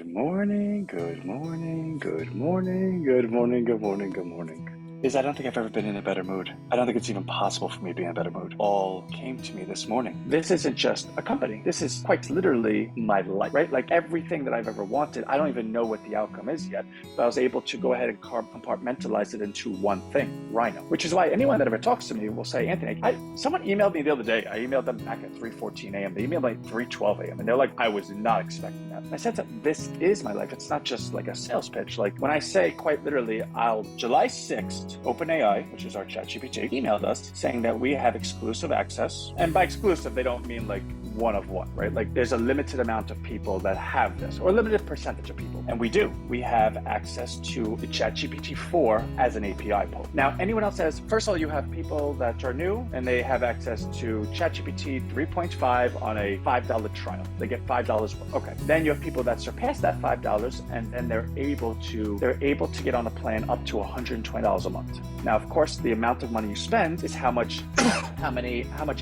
morning, good morning, good morning, good morning, good morning, good morning. I don't think I've ever been in a better mood. I don't think it's even possible for me to be in a better mood. All came to me this morning. This isn't just a company. This is quite literally my life, right? Like everything that I've ever wanted. I don't even know what the outcome is yet, but I was able to go ahead and compartmentalize it into one thing, RHINO, which is why anyone that ever talks to me will say, Anthony, someone emailed me the other day. I emailed them back at 3:14 a.m. They emailed me at 3:12 a.m. and they're like, I was not expecting that. And I said to them, this is my life. It's not just like a sales pitch. Like when I say quite literally, July 6th, OpenAI, which is our ChatGPT, emailed us saying that we have exclusive access. And by exclusive, they don't mean like one of one, right? Like there's a limited amount of people that have this, or a limited percentage of people. And we do. We have access to the ChatGPT 4 as an API pull. Now, anyone else has, first of all, you have people that are new and they have access to ChatGPT 3.5 on a $5 trial. They get $5 worth. Okay. Then you have people that surpass that $5 and then they're able to get on a plan up to $120 a month. Now, of course, the amount of money you spend is how much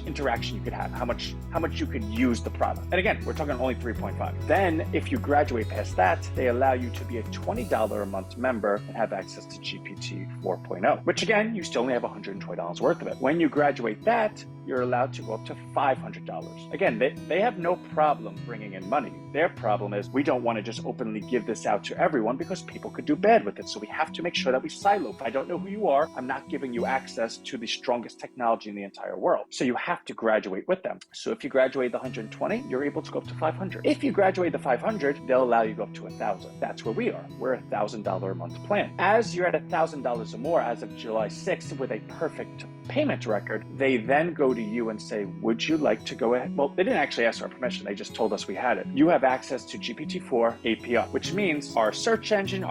interaction you could have, how much you could use the product. And again, we're talking only 3.5. Then if you graduate past that, they allow you to be a $20 a month member and have access to GPT 4.0, which again, you still only have $120 worth of it. When you graduate that, you're allowed to go up to $500. Again, they have no problem bringing in money. Their problem is we don't want to just openly give this out to everyone because people could do bad with it. So we have to make sure that we silo. If I don't know who you are, I'm not giving you access to the strongest technology in the entire world. So you have to graduate with them. So if you graduate the 120, you're able to go up to 500. If you graduate the 500, they'll allow you to go up to 1,000. That's where we are. We're a $1,000 a month plan. As you're at $1,000 or more as of July 6th with a perfect payment record, they then go to you and say, would you like to go ahead? Well, they didn't actually ask our permission. They just told us we had it. You have access to GPT-4 API, which means our search engine,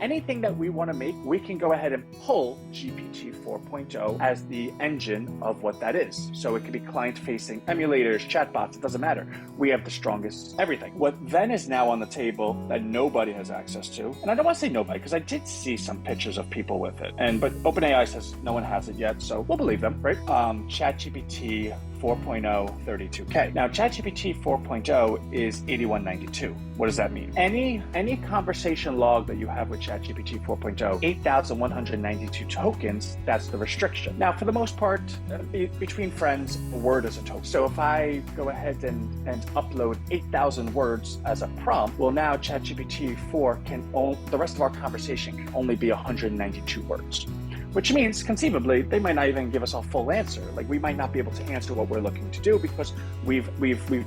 anything that we want to make, we can go ahead and pull GPT 4.0 as the engine of what that is. So it could be client-facing emulators, chatbots, it doesn't matter. We have the strongest everything. What then is now on the table that nobody has access to, and I don't want to say nobody because I did see some pictures of people with it, but OpenAI says no one has it yet, so we'll believe them, right? ChatGPT 4.0 32K. Now, ChatGPT 4.0 is 8192. What does that mean? Any conversation log that you have with ChatGPT 4.0, 8,192 tokens, that's the restriction. Now, for the most part, between friends, a word is a token. So if I go ahead and upload 8,000 words as a prompt, well, now ChatGPT 4 the rest of our conversation can only be 192 words. Which means, conceivably, they might not even give us a full answer. Like, we might not be able to answer what we're looking to do because we've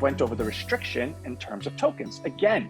went over the restriction in terms of tokens. Again,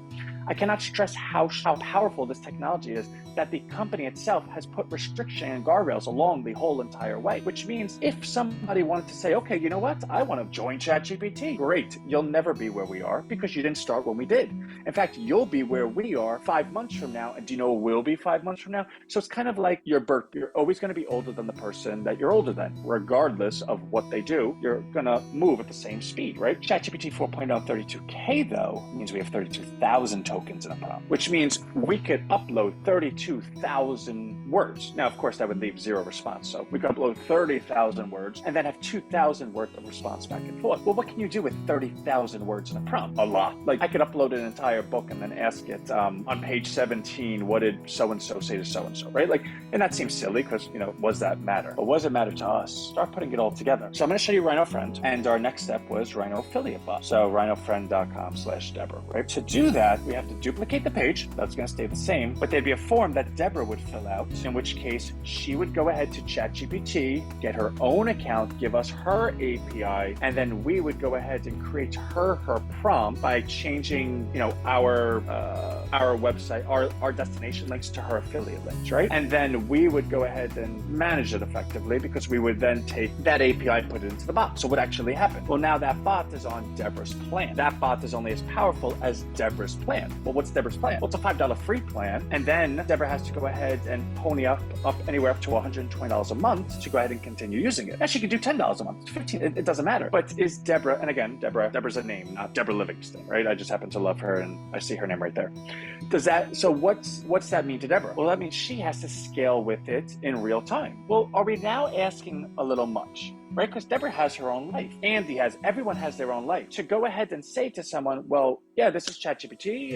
I cannot stress how powerful this technology is, that the company itself has put restriction and guardrails along the whole entire way, which means if somebody wanted to say, okay, you know what, I want to join ChatGPT, great. You'll never be where we are because you didn't start when we did. In fact, you'll be where we are 5 months from now. And do you know where we'll be 5 months from now? So it's kind of like your birth. You're always going to be older than the person that you're older than. Regardless of what they do, you're going to move at the same speed, right? ChatGPT 4.0 32K, though, means we have 32,000 tokens in a prompt, which means we could upload 32,000 words. Now, of course, that would leave zero response. So we could upload 30,000 words and then have 2,000 worth of response back and forth. Well, what can you do with 30,000 words in a prompt? A lot. Like I could upload an entire book and then ask it on page 17, what did so-and-so say to so-and-so, right? Like, and that seems silly because, what does that matter? But what does it matter to us? Start putting it all together. So I'm going to show you RHINO Friend. And our next step was RHINO Affiliate Bot. So rhinofriend.com/Deborah, right? To do that, we have to duplicate the page. That's going to stay the same, but there'd be a form that Deborah would fill out, in which case she would go ahead to ChatGPT, get her own account, give us her API, and then we would go ahead and create her prompt by changing, our website, our destination links to her affiliate links, right? And then we would go ahead and manage it effectively because we would then take that API and put it into the bot. So what actually happened? Well, now that bot is on Deborah's plan. That bot is only as powerful as Deborah's plan. Well, what's Deborah's plan? Well, it's a $5 free plan. And then Deborah has to go ahead and pony up anywhere up to $120 a month to go ahead and continue using it. Now she could do $10 a month, $15, it doesn't matter. But is Deborah, and again, Deborah's a name, not Deborah Livingston, right? I just happen to love her and I see her name right there. So what's that mean to Deborah? Well, that means she has to scale with it in real time. Well, are we now asking a little much? right? Because Deborah has her own life. Andy has, everyone has their own life. To go ahead and say to someone, well, yeah, this is ChatGPT.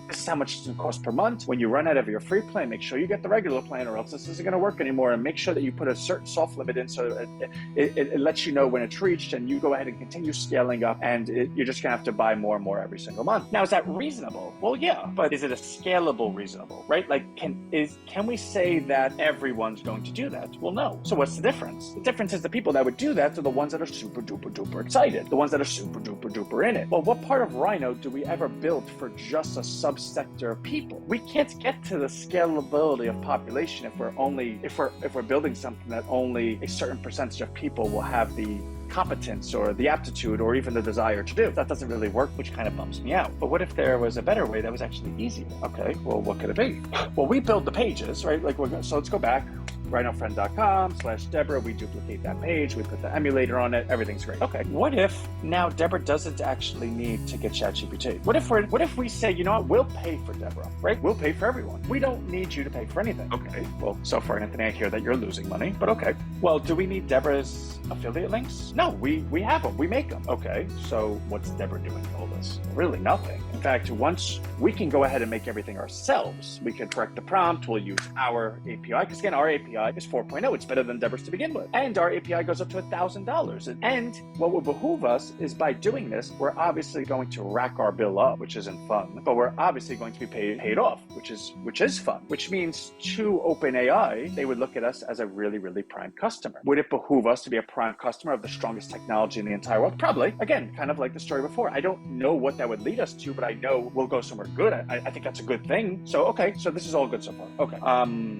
This is how much it's going to cost per month. When you run out of your free plan, make sure you get the regular plan or else this isn't going to work anymore. And make sure that you put a certain soft limit in so it lets you know when it's reached, and you go ahead and continue scaling up, and you're just going to have to buy more and more every single month. Now, is that reasonable? Well, yeah, but is it a scalable reasonable, right? Like, can we say that everyone's going to do that? Well, no. So what's the difference? The difference is the people that would do that are the ones that are super duper duper excited, the ones that are super duper duper in it. Well, what part of RHINO do we ever build for just a subsector of people? We can't get to the scalability of population if we're building something that only a certain percentage of people will have the competence or the aptitude or even the desire to do. That doesn't really work, which kind of bumps me out. But what if there was a better way that was actually easier? Okay, well, what could it be? Well, we build the pages, right? So let's go back. RHINOfriend.com/Deborah. We duplicate that page. We put the emulator on it. Everything's great. Okay. What if now Deborah doesn't actually need to get ChatGPT? What if we say, you know what? We'll pay for Deborah, right? We'll pay for everyone. We don't need you to pay for anything. Okay. Well, so far, Anthony, I hear that you're losing money, but okay. Well, do we need Deborah's affiliate links? No, we have them. We make them. Okay. So what's Deborah doing in all this? Really nothing. In fact, once we can go ahead and make everything ourselves, we can correct the prompt. We'll use our API, because again, our API is 4.0. It's better than Deborah's to begin with. And our API goes up to $1,000. And what will behoove us is, by doing this, we're obviously going to rack our bill up, which isn't fun, but we're obviously going to be paid off, which is fun, which means to OpenAI, they would look at us as a really, really prime customer. Would it behoove us to be a prime customer of the strongest technology in the entire world? Probably. Again, kind of like the story before. I don't know what that would lead us to, but I know we'll go somewhere good. I think that's a good thing. So, okay. So this is all good so far. Okay.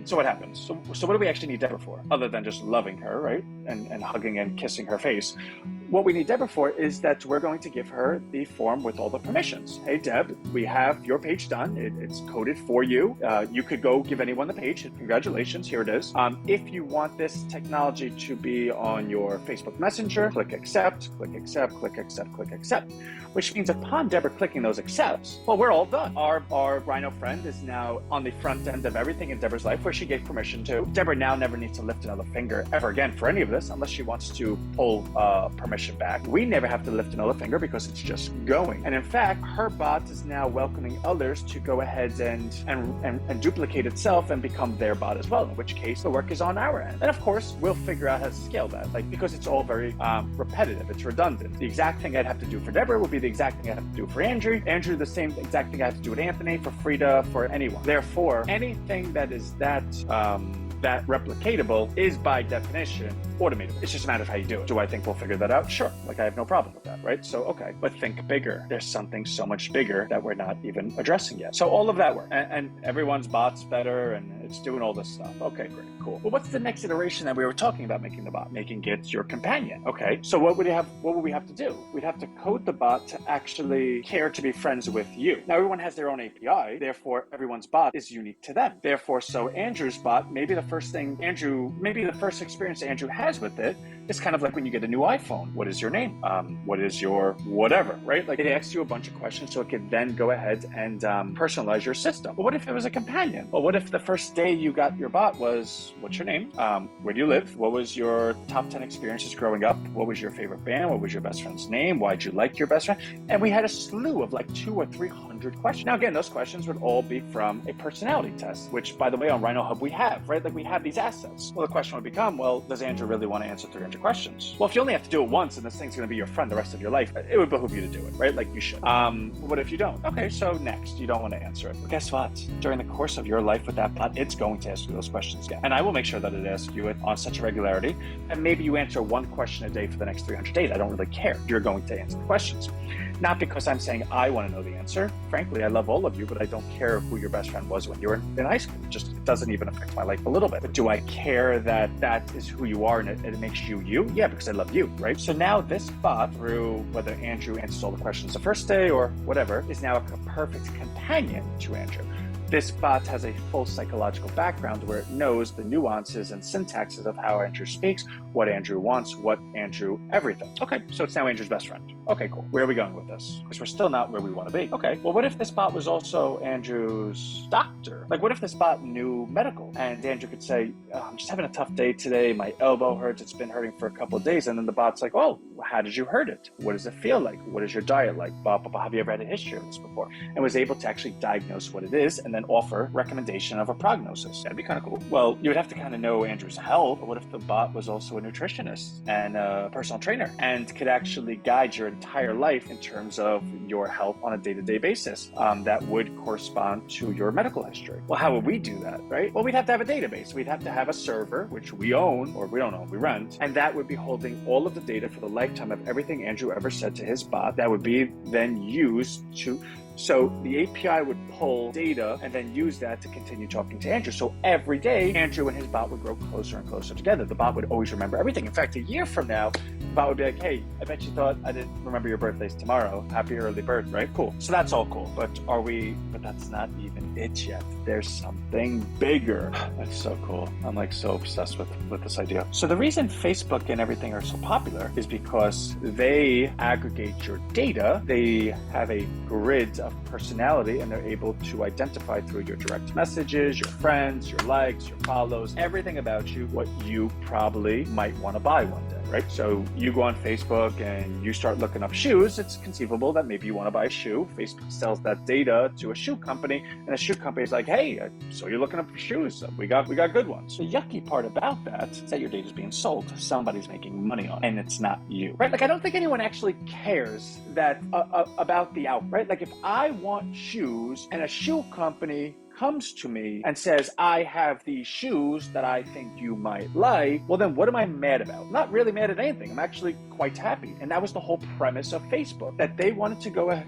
So what happens? So what do we actually need Deborah for, other than just loving her, right? And hugging and kissing her face? What we need Deborah for is that we're going to give her the form with all the permissions. Hey, Deb, we have your page done. It's coded for you. You could go give anyone the page. Congratulations, here it is. If you want this technology to be on your Facebook Messenger, click accept, click accept, click accept, click accept. Which means upon Deborah clicking those accepts, well, we're all done. Our RHINO friend is now on the front end of everything in Deborah's life where she gave permission to. Deborah now never needs to lift another finger ever again for any of this, unless she wants to pull permission back. We never have to lift another finger because it's just going. And in fact, her bot is now welcoming others to go ahead and duplicate itself and become their bot as well, in which case the work is on our end. And of course, we'll figure out how to scale that, because it's all very repetitive, it's redundant. The exact thing I'd have to do for Deborah would be the exact thing I have to do for Andrew. Andrew, the same exact thing I have to do with Anthony, for Frida, for anyone. Therefore, anything that is that replicatable is by definition automatable. It's just a matter of how you do it. Do I think we'll figure that out? Sure. I have no problem with that, right? So, okay. But think bigger. There's something so much bigger that we're not even addressing yet. So all of that work. And everyone's bot's better and it's doing all this stuff. Okay, great, cool. Well, what's the next iteration that we were talking about making the bot? Making it your companion. Okay. So what would we have to do? We'd have to code the bot to actually care to be friends with you. Now, everyone has their own API. Therefore, everyone's bot is unique to them. Therefore, so Andrew's bot, maybe the first experience Andrew has with it is kind of like when you get a new iPhone. What is your name? What is your whatever, right? It asks you a bunch of questions so it can then go ahead and personalize your system. But what if it was a companion? Well, what if the first day you got your bot was, what's your name? Where do you live? What was your top 10 experiences growing up? What was your favorite band? What was your best friend's name? Why'd you like your best friend? And we had a slew of 200 or 300 questions. Now, again, those questions would all be from a personality test, which, by the way, on RHINO Hub we have, right? We have these assets. Well, the question would become, well, does Andrew really want to answer 300 questions? Well, if you only have to do it once and this thing's going to be your friend the rest of your life, it would behoove you to do it, right? You should. What if you don't? Okay, so next, you don't want to answer it. But guess what? During the course of your life with that bot, it's going to ask you those questions again. And I will make sure that it asks you it on such a regularity. And maybe you answer one question a day for the next 300 days. I don't really care. You're going to answer the questions. Not because I'm saying I want to know the answer. Frankly, I love all of you, but I don't care who your best friend was when you were in high school. It doesn't even affect my life a little bit. But do I care that that is who you are and it makes you you? Yeah, because I love you, right? So now this bot, through whether Andrew answers all the questions the first day or whatever, is now a perfect companion to Andrew. This bot has a full psychological background where it knows the nuances and syntaxes of how Andrew speaks, what Andrew wants, what Andrew, everything. Okay, so it's now Andrew's best friend. Okay, cool. Where are we going with this? Because we're still not where we want to be. Okay, well, what if this bot was also Andrew's doctor? Like, what if this bot knew medical? And Andrew could say, I'm just having a tough day today. My elbow hurts. It's been hurting for a couple of days. And then the bot's like, oh, how did you hurt it? What does it feel like? What is your diet like? Blah, blah, blah. Have you ever had a history of this before? And was able to actually diagnose what it is and then offer recommendation of a prognosis. That'd be kind of cool. Well, you would have to kind of know Andrew's health. What if the bot was also a nutritionist and a personal trainer and could actually guide your entire life in terms of your health on a day-to-day basis that would correspond to your medical history? Well, how would we do that, right? Well, we'd have to have a database. We'd have to have a server, which we own, or we don't own, we rent, and that would be holding all of the data for the lifetime of everything Andrew ever said to his bot. That would be then used to So the API would pull data and then use that to continue talking to Andrew. So every day, Andrew and his bot would grow closer and closer together. The bot would always remember everything. In fact, a year from now, the bot would be like, hey, I bet you thought I didn't remember your birthday's tomorrow. Happy early birth, right? Cool. So that's all cool. But that's not even it yet. There's something bigger. That's so cool. I'm like so obsessed with this idea. So the reason Facebook and everything are so popular is because they aggregate your data. They have a grid of personality, and they're able to identify through your direct messages, your friends, your likes, your follows, everything about you, what you probably might want to buy one day, right? So you go on Facebook and you start looking up shoes. It's conceivable that maybe you want to buy a shoe. Facebook sells that data to a shoe company, and the shoe company is like, hey, so you're looking up for shoes. We got good ones. The yucky part about that is that your data is being sold. Somebody's making money on it, and it's not you, right? Like, I don't think anyone actually cares that about the out, right? Like, if I want shoes and a shoe company comes to me and says, I have these shoes that I think you might like, well, then what am I mad about? I'm not really mad at anything. I'm actually quite happy. And that was the whole premise of Facebook, that they wanted to go ahead,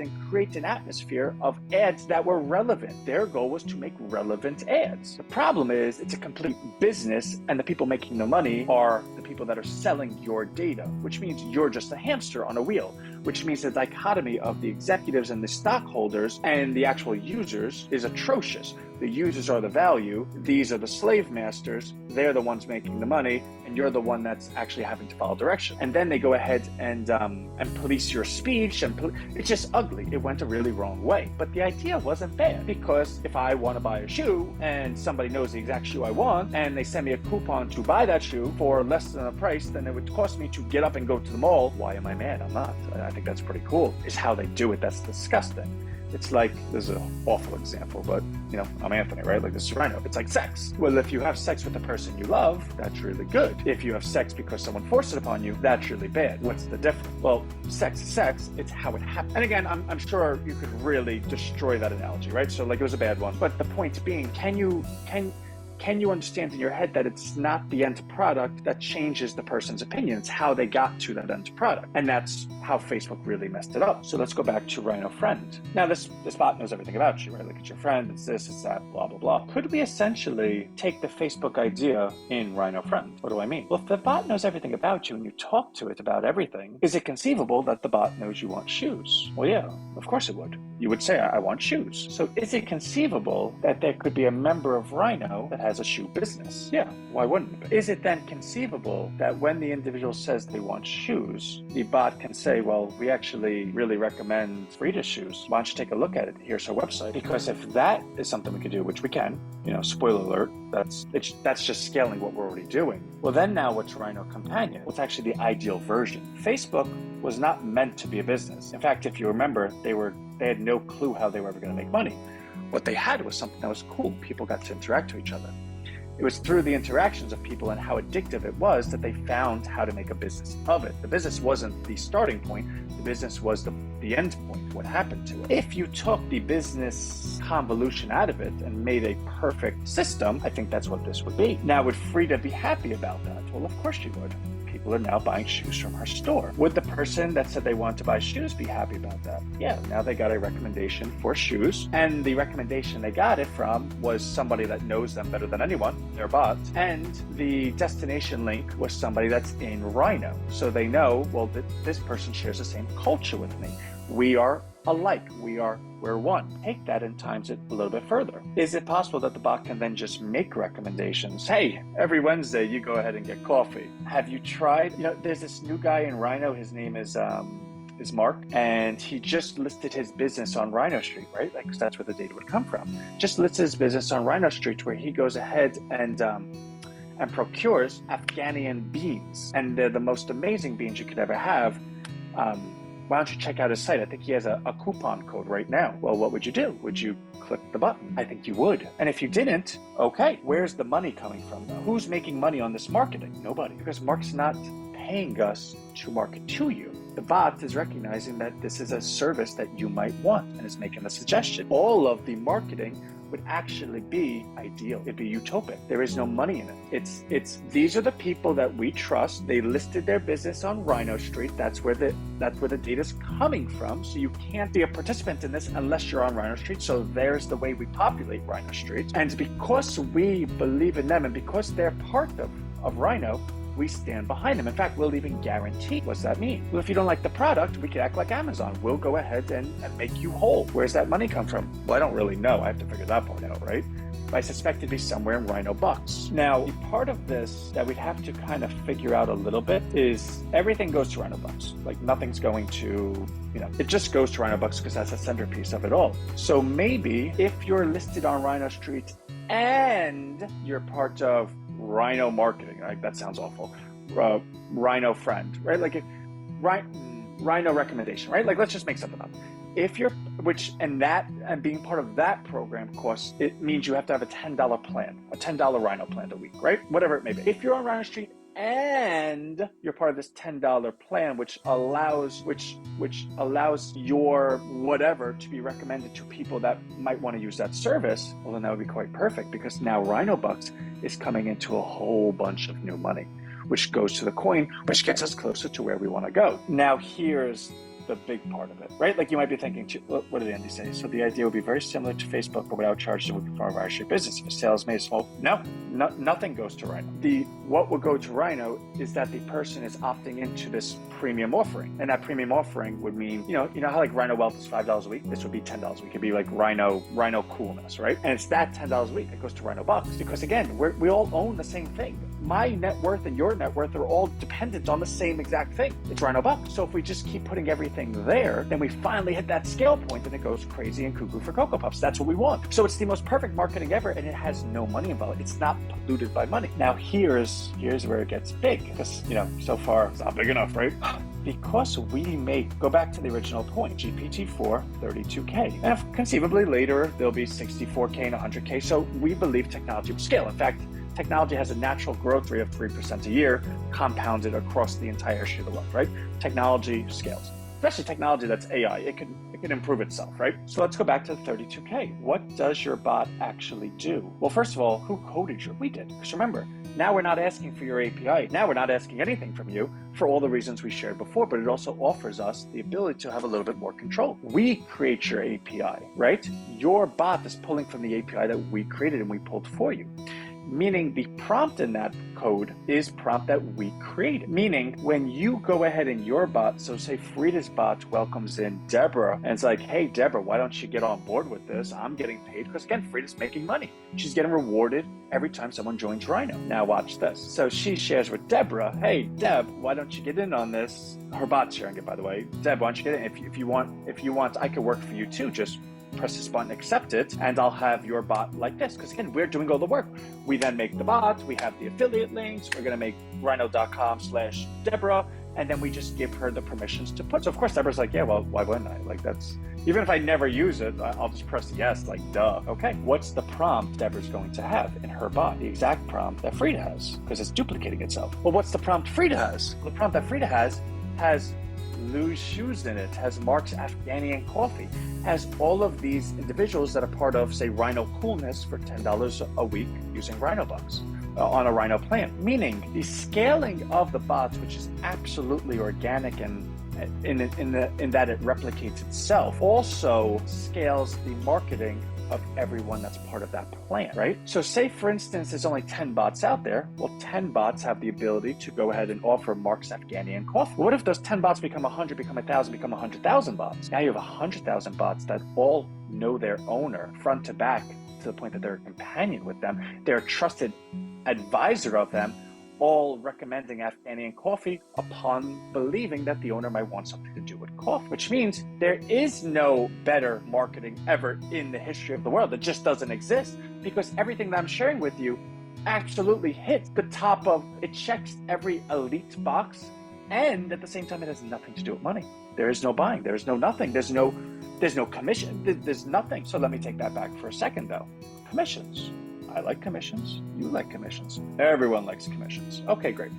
and create an atmosphere of ads that were relevant. Their goal was to make relevant ads. The problem is it's a complete business, and the people making the money are the people that are selling your data, which means you're just a hamster on a wheel, which means the dichotomy of the executives and the stockholders and the actual users is atrocious. The users are the value. These are the slave masters. They're the ones making the money, and you're the one that's actually having to follow direction. And then they go ahead and police your speech, and it's just ugly. It went a really wrong way. But the idea wasn't bad, because if I want to buy a shoe and somebody knows the exact shoe I want, and they send me a coupon to buy that shoe for less than a price than it would cost me to get up and go to the mall, why am I mad? I'm not. I think that's pretty cool. Is how they do it. That's disgusting. It's like, this is an awful example, but I'm Anthony, right? Like, this is RHINO. It's like sex. Well, if you have sex with the person you love, that's really good. If you have sex because someone forced it upon you, that's really bad. What's the difference? Well, sex is sex. It's how it happens. And again, I'm sure you could really destroy that analogy, right? So like, it was a bad one. But the point being, can you understand in your head that it's not the end product that changes the person's opinion? It's how they got to that end product. And that's how Facebook really messed it up. So let's go back to RHINO Friend. Now, this bot knows everything about you, right? Like, it's your friend, it's this, it's that, blah, blah, blah. Could we essentially take the Facebook idea in RHINO Friend? What do I mean? Well, if the bot knows everything about you and you talk to it about everything, is it conceivable that the bot knows you want shoes? Well, yeah, of course it would. You would say, I want shoes. So is it conceivable that there could be a member of RHINO that has a shoe business? Yeah, why wouldn't it be? Is it then conceivable that when the individual says they want shoes, the bot can say, well, we actually really recommend Frida's shoes. Why don't you take a look at it? Here's her website. Because if that is something we could do, which we can, spoiler alert, that's just scaling what we're already doing. Well, then now what's RHINO Companion? What's actually the ideal version? Facebook was not meant to be a business. In fact, if you remember, they had no clue how they were ever going to make money. What they had was something that was cool. People got to interact with each other. It was through the interactions of people and how addictive it was that they found how to make a business of it. The business wasn't the starting point. The business was the end point, what happened to it. If you took the business convolution out of it and made a perfect system, I think that's what this would be. Now, would Frida be happy about that? Well, of course she would. People are now buying shoes from her store. Would the person that said they wanted to buy shoes be happy about that? Yeah, now they got a recommendation for shoes, and the recommendation they got it from was somebody that knows them better than anyone, their bot, and the destination link was somebody that's in RHINO. So they know, well, this person shares the same culture with me. We are alike. We're one. Take that and times it a little bit further. Is it possible that the bot can then just make recommendations? Hey, every Wednesday you go ahead and get coffee. Have you tried, there's this new guy in RHINO, his name is Mark, and he just listed his business on RHINO Street, right? Like, 'cause that's where the data would come from. Just listed his business on RHINO Street, where he goes ahead and procures Afghanian beans, and they're the most amazing beans you could ever have. Why don't you check out his site? I think he has a coupon code right now. Well, what would you do? Would you click the button? I think you would. And if you didn't, okay, where's the money coming from though? Who's making money on this marketing? Nobody, because Mark's not paying us to market to you. The bot is recognizing that this is a service that you might want and is making a suggestion. All of the marketing would actually be ideal. It'd be utopic. There is no money in it. These are the people that we trust. They listed their business on RHINO Street. That's where the data's coming from. So you can't be a participant in this unless you're on RHINO Street. So there's the way we populate RHINO Street. And because we believe in them and because they're part of RHINO, we stand behind them. In fact, we'll even guarantee. What's that mean? Well, if you don't like the product, we could act like Amazon. We'll go ahead and make you whole. Where's that money come from? Well, I don't really know. I have to figure that part out, right? But I suspect it'd be somewhere in RHINO bucks. Now, the part of this that we'd have to kind of figure out a little bit is everything goes to RHINO bucks. Like, nothing's going to, it just goes to RHINO bucks because that's a centerpiece of it all. So maybe if you're listed on RHINO Street and you're part of RHINO marketing, like that sounds awful. RHINO friend, right? Like RHINO recommendation, right? Like, let's just make something up. If you're, and being part of that program costs, it means you have to have a $10 plan, a $10 RHINO plan a week, right? Whatever it may be. If you're on RHINO Street and you're part of this $10 plan, which allows your whatever to be recommended to people that might want to use that service, well, then that would be quite perfect, because now RHINO bucks is coming into a whole bunch of new money, which goes to the coin, which gets us closer to where we want to go. Now, here's the big part of it, right? Like, you might be thinking, what did Andy say? So the idea would be very similar to Facebook, but without charging them from our share business. If a sale is made small, nothing goes to RHINO. What would go to RHINO is that the person is opting into this premium offering, and that premium offering would mean, you know how like RHINO Wealth is $5 a week. This would be $10 a week. It could be like RHINO Coolness, right? And it's that $10 a week that goes to RHINO bucks, because again, we all own the same thing. My net worth and your net worth are all dependent on the same exact thing. It's RHINO bucks. So if we just keep putting everything there, then we finally hit that scale point and it goes crazy and cuckoo for Cocoa Puffs. That's what we want. So it's the most perfect marketing ever, and it has no money involved. It's not polluted by money. Now here's where it gets big, because so far it's not big enough, right? Because go back to the original point, GPT-4, 32K. And if conceivably later there'll be 64K and 100K. So we believe technology will scale. In fact, technology has a natural growth rate of 3% a year, compounded across the entire history of the world, right? Technology scales. Especially technology that's AI, it can improve itself, right? So let's go back to the 32K. What does your bot actually do? Well, first of all, who coded we did? Because remember, now we're not asking for your API. Now we're not asking anything from you for all the reasons we shared before, but it also offers us the ability to have a little bit more control. We create your API, right? Your bot is pulling from the API that we created and we pulled for you. Meaning the prompt in that code is prompt that we created. Meaning when you go ahead in your bot, so say Frida's bot welcomes in Deborah and it's like, hey, Deborah, why don't you get on board with this? I'm getting paid, because again, Frida's making money. She's getting rewarded every time someone joins RHINO. Now watch this. So she shares with Deborah, hey, Deb, why don't you get in on this? Her bot's sharing it, by the way. Deb, why don't you get in? If you want, I could work for you too. Just press this button, accept it, and I'll have your bot like this. Because again, we're doing all the work. We then make the bot, we have the affiliate links, we're going to make rhino.com/Deborah, and then we just give her the permissions to put. So of course, Deborah's like, yeah, well, why wouldn't I? Like, that's, even if I never use it, I'll just press yes, like, duh. Okay, what's the prompt Deborah's going to have in her bot? The exact prompt that Frida has, because it's duplicating itself. Well, what's the prompt Frida has? The prompt that Frida has Lou's shoes in it, has Mark's Afghanian coffee, has all of these individuals that are part of, say, RHINO Coolness for $10 a week using RHINO bucks on a RHINO plan. Meaning the scaling of the bots, which is absolutely organic and in that it replicates itself, also scales the marketing of everyone that's part of that plan, right? So say, for instance, there's only 10 bots out there. Well, 10 bots have the ability to go ahead and offer Mark's Afghani coffee. What if those 10 bots become 100, become 1,000, become 100,000 bots? Now you have 100,000 bots that all know their owner front to back, to the point that they're a companion with them. They're a trusted advisor of them, all recommending Afghani coffee upon believing that the owner might want something to do with coffee, which means there is no better marketing ever in the history of the world. It just doesn't exist, because everything that I'm sharing with you absolutely hits the top of, it checks every elite box, and at the same time, it has nothing to do with money. There is no buying, there's no nothing, there's no commission, there's nothing. So let me take that back for a second though. Commissions. I like commissions. You like commissions. Everyone likes commissions. Okay, great.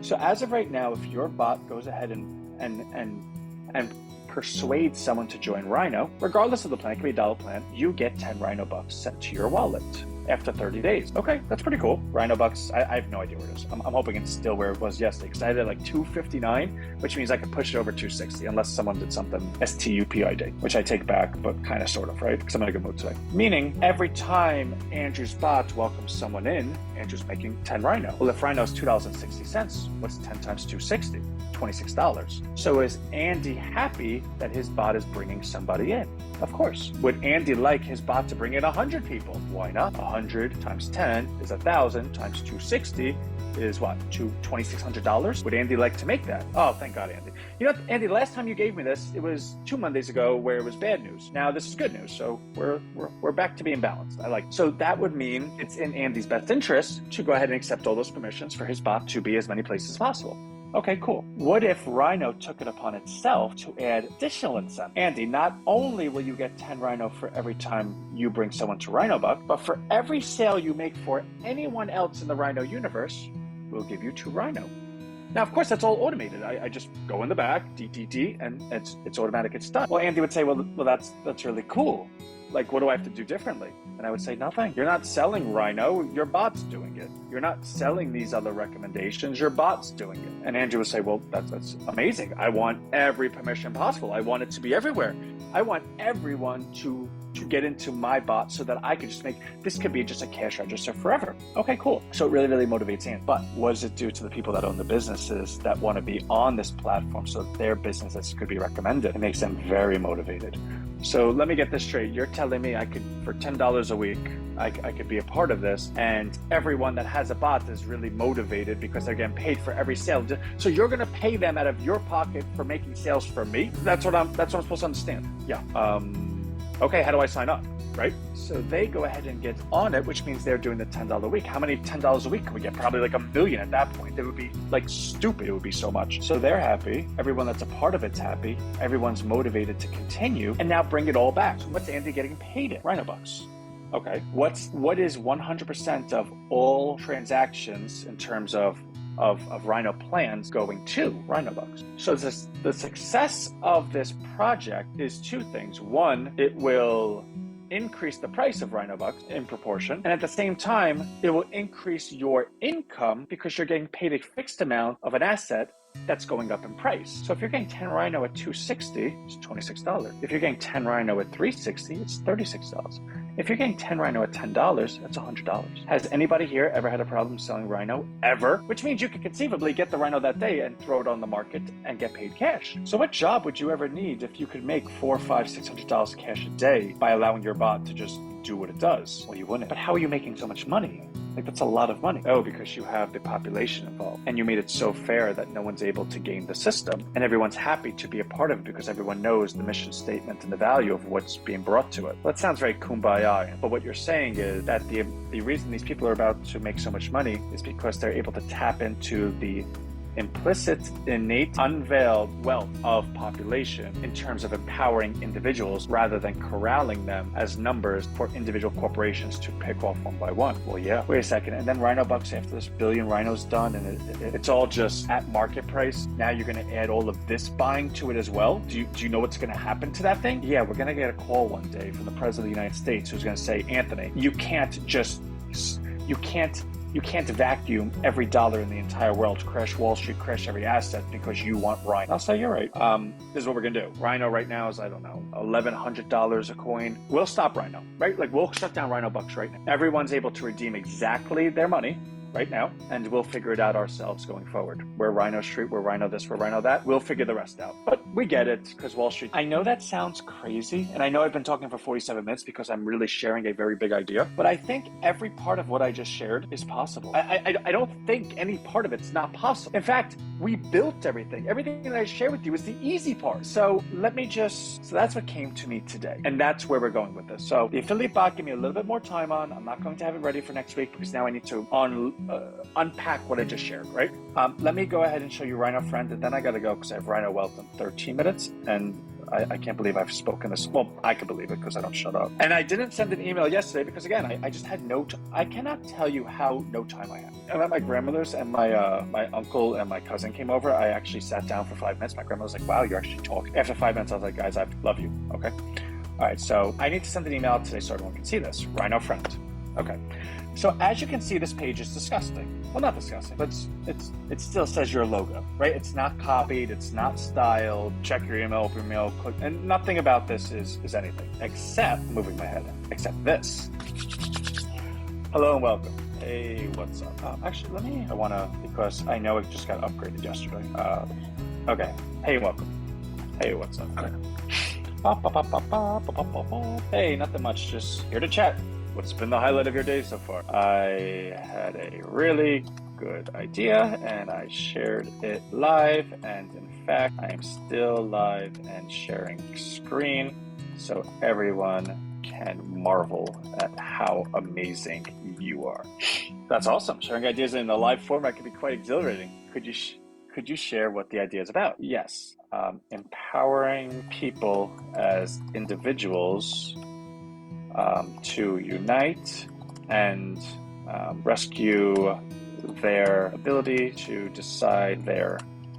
So as of right now, if your bot goes ahead and persuades someone to join RHINO, regardless of the plan, it could be a dollar plan, you get 10 RHINO bucks sent to your wallet after 30 days. Okay, that's pretty cool. RHINO bucks, I have no idea where it is. I'm hoping it's still where it was yesterday, because I had like 259, which means I could push it over 260 unless someone did something STUPID, which I take back, but kind of sort of, right? Because I'm in a good mood today. Meaning every time Andrew's bot welcomes someone in, Andrew's making 10 RHINO. Well, if RHINO is $2.60, what's 10 times 260? $26. So is Andy happy that his bot is bringing somebody in? Of course. Would Andy like his bot to bring in 100 people? Why not? 100 times 10 is 1,000 times 260 is what? $2,600? Would Andy like to make that? Oh, thank God, Andy. You know, Andy, last time you gave me this, it was 2 Mondays ago where it was bad news. Now this is good news. So we're back to being balanced. I like it. So that would mean it's in Andy's best interest to go ahead and accept all those permissions for his bot to be as many places as possible. Okay, cool. What if RHINO took it upon itself to add additional incentive? Andy, not only will you get 10 RHINO for every time you bring someone to RHINO Buck, but for every sale you make for anyone else in the RHINO universe, we'll give you 2 RHINO. Now, of course, that's all automated. I just go in the back, DTT, and it's automatic, it's done. Well, Andy would say, well, that's really cool. Like, what do I have to do differently? And I would say, nothing. You're not selling RHINO, your bot's doing it. You're not selling these other recommendations, your bot's doing it. And Andrew would say, well, that's amazing. I want every permission possible. I want it to be everywhere. I want everyone to get into my bot so that I could just this could be just a cash register forever. Okay, cool. So it really, really motivates Andy. But what does it do to the people that own the businesses that want to be on this platform so that their businesses could be recommended? It makes them very motivated. So let me get this straight. You're telling me I could, for $10 a week, I could be a part of this, and everyone that has a bot is really motivated because they're getting paid for every sale. So you're going to pay them out of your pocket for making sales for me? That's what I'm supposed to understand. Yeah. Okay, how do I sign up? Right? So they go ahead and get on it, which means they're doing the $10 a week. How many $10 a week can we get? Probably like 1 million at that point. It would be like stupid. It would be so much. So they're happy. Everyone that's a part of it's happy. Everyone's motivated to continue and now bring it all back. So what's Andy getting paid in? RHINO bucks. Okay. What is 100% of all transactions in terms of RHINO plans going to RHINO bucks? So the success of this project is 2 things. One, it will increase the price of RHINO bucks in proportion, and at the same time it will increase your income because you're getting paid a fixed amount of an asset that's going up in price. So if you're getting 10 RHINO at $260, it's $26. If you're getting 10 RHINO at $360, it's $36. If you're getting 10 RHINO at $10, that's $100. Has anybody here ever had a problem selling RHINO? Ever? Which means you could conceivably get the RHINO that day and throw it on the market and get paid cash. So what job would you ever need if you could make $400, $500, $600 cash a day by allowing your bot to just do what it does? Well, you wouldn't. But how are you making so much money? Like, that's a lot of money. Oh, because you have the population involved. And you made it so fair that no one's able to game the system. And everyone's happy to be a part of it because everyone knows the mission statement and the value of what's being brought to it. Well, that sounds very kumbaya. But what you're saying is that the reason these people are about to make so much money is because they're able to tap into the implicit, innate, unveiled wealth of population in terms of empowering individuals rather than corralling them as numbers for individual corporations to pick off one by one. Well, yeah. Wait a second. And then RHINO bucks, after this billion RHINOs done and it's all just at market price, now you're going to add all of this buying to it as well? Do you know what's going to happen to that thing? Yeah, we're going to get a call one day from the President of the United States who's going to say, Anthony, you can't You can't vacuum every dollar in the entire world, crash Wall Street, crash every asset because you want RHINO. I'll say you're right. This is what we're gonna do. RHINO right now is, I don't know, $1,100 a coin. We'll stop RHINO, right? Like we'll shut down RHINO Bucks right now. Everyone's able to redeem exactly their money right now, and we'll figure it out ourselves going forward. We're RHINO Street, we're RHINO this, we're RHINO that. We'll figure the rest out. But we get it, because Wall Street, I know that sounds crazy, and I know I've been talking for 47 minutes because I'm really sharing a very big idea, but I think every part of what I just shared is possible. I don't think any part of it's not possible. In fact, we built everything. Everything that I share with you is the easy part. So that's what came to me today. And that's where we're going with this. So the affiliate bot, give me a little bit more time on. I'm not going to have it ready for next week because now I need to unpack what I just shared, right? Let me go ahead and show you RHINO Friend, and then I got to go because I have RHINO Wealth in 13 minutes, and I can't believe I've spoken this. Well, I can believe it because I don't shut up. And I didn't send an email yesterday because, again, I just had I cannot tell you how no time I have. I'm at my grandmother's, and my uncle and my cousin came over. I actually sat down for 5 minutes. My grandmother was like, wow, you're actually talking. After 5 minutes, I was like, guys, I love you, okay? All right, so I need to send an email out today so everyone can see this. RHINO Friend. Okay. So as you can see, this page is disgusting. Well, not disgusting, but it still says your logo, right? It's not copied, it's not styled. Check your email, open your mail, click, and nothing about this is anything except moving my head, except this. Hello and welcome. Hey, what's up? Actually, because I know it just got upgraded yesterday. Okay. Hey, welcome. Hey, what's up? Hey, nothing much. Just here to chat. What's been the highlight of your day so far? I had a really good idea and I shared it live, and in fact I am still live and sharing screen so everyone can marvel at how amazing you are. That's awesome. Sharing ideas in a live format can be quite exhilarating. Could you share what the idea is about? Yes. Empowering people as individuals to unite and rescue their ability to decide their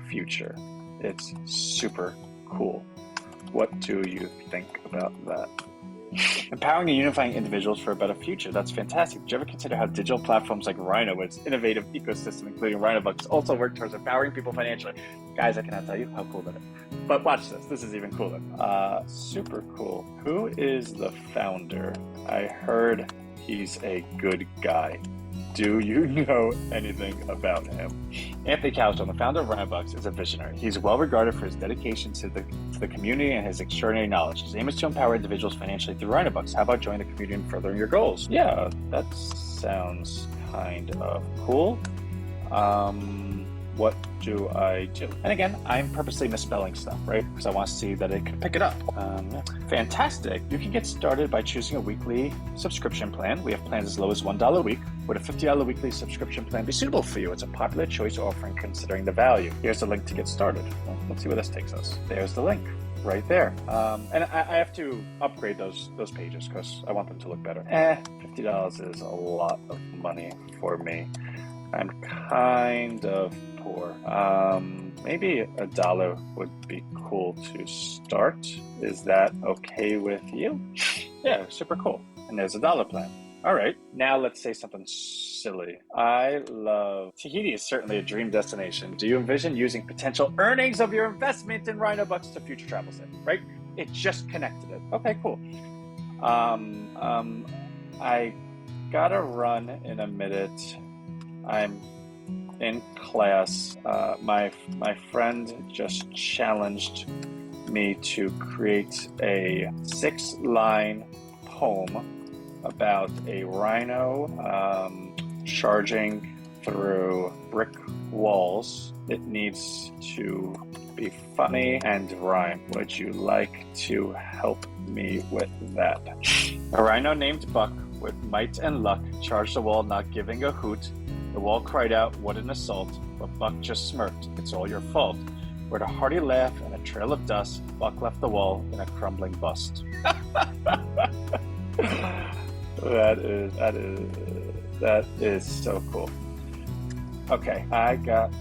future. It's super cool. What do you think about that? Empowering and unifying individuals for a better future. That's fantastic. Did you ever consider how digital platforms like RHINO, with its innovative ecosystem, including RHINO Bucks, also work towards empowering people financially? Guys, I cannot tell you how cool that is. But watch this. This is even cooler. Super cool. Who is the founder? I heard he's a good guy. Do you know anything about him? Anthony Cowstone, the founder of RHINO Bucks, is a visionary. He's well regarded for his dedication to the community and his extraordinary knowledge. His aim is to empower individuals financially through RHINO Bucks. How about joining the community and furthering your goals? Yeah, that sounds kind of cool. What do I do? And again, I'm purposely misspelling stuff, right? Because I want to see that it can pick it up. Fantastic. You can get started by choosing a weekly subscription plan. We have plans as low as $1 a week. Would a $50 weekly subscription plan be suitable for you? It's a popular choice offering considering the value. Here's the link to get started. Well, let's see where this takes us. There's the link right there. And I have to upgrade those pages because I want them to look better. $50 is a lot of money for me. I'm kind of poor. Maybe $1 would be cool to start. Is that okay with you? Yeah, super cool. And there's $1 plan. All right, now let's say something silly. Tahiti is certainly a dream destination. Do you envision using potential earnings of your investment in RHINO Bucks to future travel sales, right? It just connected it. Okay, cool. I gotta run in a minute. I'm in class. My friend just challenged me to create a 6-line poem about a rhino charging through brick walls. It needs to be funny and rhyme. Would you like to help me with that? A rhino named Buck, with might and luck, charged the wall, not giving a hoot. The wall cried out, what an assault, but Buck just smirked, it's all your fault. With a hearty laugh and a trail of dust, Buck left the wall in a crumbling bust. That is so cool. Okay, I got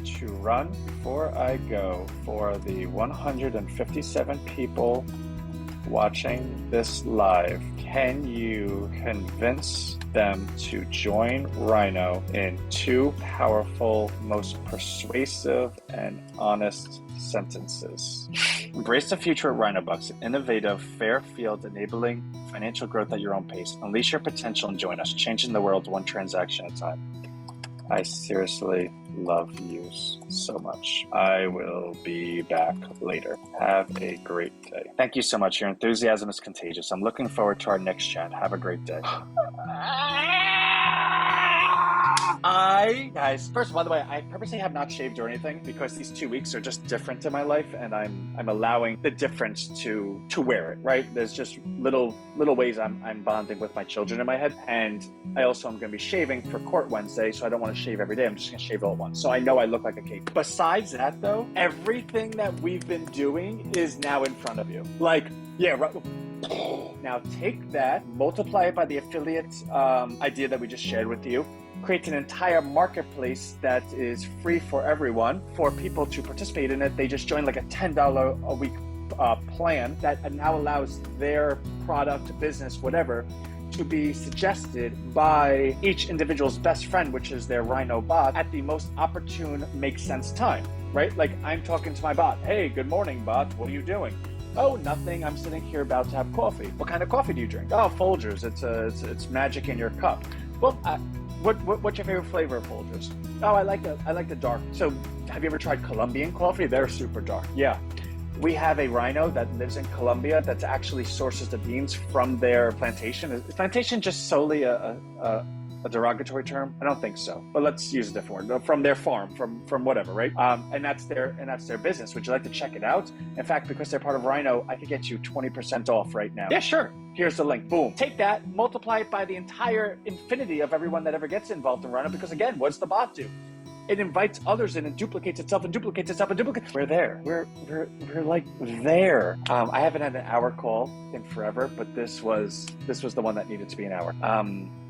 to run. Before I go, for the 157 people watching this live, can you convince them to join RHINO in 2 powerful, most persuasive, and honest sentences. Embrace the future at RHINO Bucks, an innovative, fair field enabling financial growth at your own pace. Unleash your potential and join us, changing the world one transaction at a time. I seriously love you so much. I will be back later. Have a great day. Thank you so much. Your enthusiasm is contagious. I'm looking forward to our next chat. Have a great day. Guys, first, by the way, I purposely have not shaved or anything because these 2 weeks are just different in my life, and I'm allowing the difference to wear it, right? There's just little ways I'm bonding with my children in my head, and I also am going to be shaving for court Wednesday, so I don't want to shave every day. I'm just going to shave all at once, so I know I look like a cake. Besides that, though, everything that we've been doing is now in front of you. Like, yeah, right. Now take that, multiply it by the affiliate idea that we just shared with you, create an entire marketplace that is free for everyone, for people to participate in it. They just join like a $10 a week plan that now allows their product, business, whatever, to be suggested by each individual's best friend, which is their RHINO bot, at the most opportune, makes sense time, right? Like I'm talking to my bot. Hey, good morning, bot. What are you doing? Oh, nothing. I'm sitting here about to have coffee. What kind of coffee do you drink? Oh, Folgers. It's magic in your cup. Well, what's your favorite flavor of Folgers? Oh, I like the dark. So, have you ever tried Colombian coffee? They're super dark. Yeah. We have a RHINO that lives in Colombia that actually sources the beans from their plantation. Is plantation just solely a derogatory term? I don't think so, but let's use a different word. From their farm, from whatever, right? And that's their business. Would you like to check it out? In fact, because they're part of RHINO, I could get you 20% off right now. Yeah, sure. Here's the link. Boom. Take that, multiply it by the entire infinity of everyone that ever gets involved in RHINO. Because again, what's the bot do? It invites others in and duplicates itself and duplicates itself and duplicates. We're there. We're like there. I haven't had an hour call in forever, but this was the one that needed to be an hour.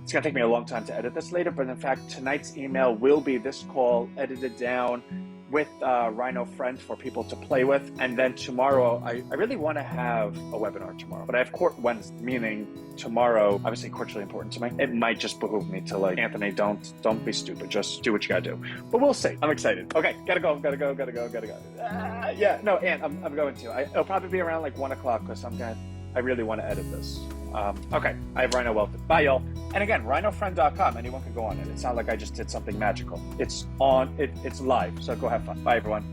It's gonna take me a long time to edit this later, but in fact, tonight's email will be this call edited down with RHINO Friend for people to play with. And then tomorrow, I really want to have a webinar tomorrow, but I have court Wednesday, meaning tomorrow, obviously court's really important to me. It might just behoove me to like, Anthony, don't be stupid. Just do what you gotta do. But we'll see. I'm excited. Okay, gotta go. Yeah, no, Ant, I'm going to. It'll probably be around like 1 o'clock because I really want to edit this. Okay, I have RHINO Wealth. Bye, y'all. And again, rhinofriend.com. Anyone can go on it. It's not like I just did something magical. It's live, so go have fun. Bye, everyone.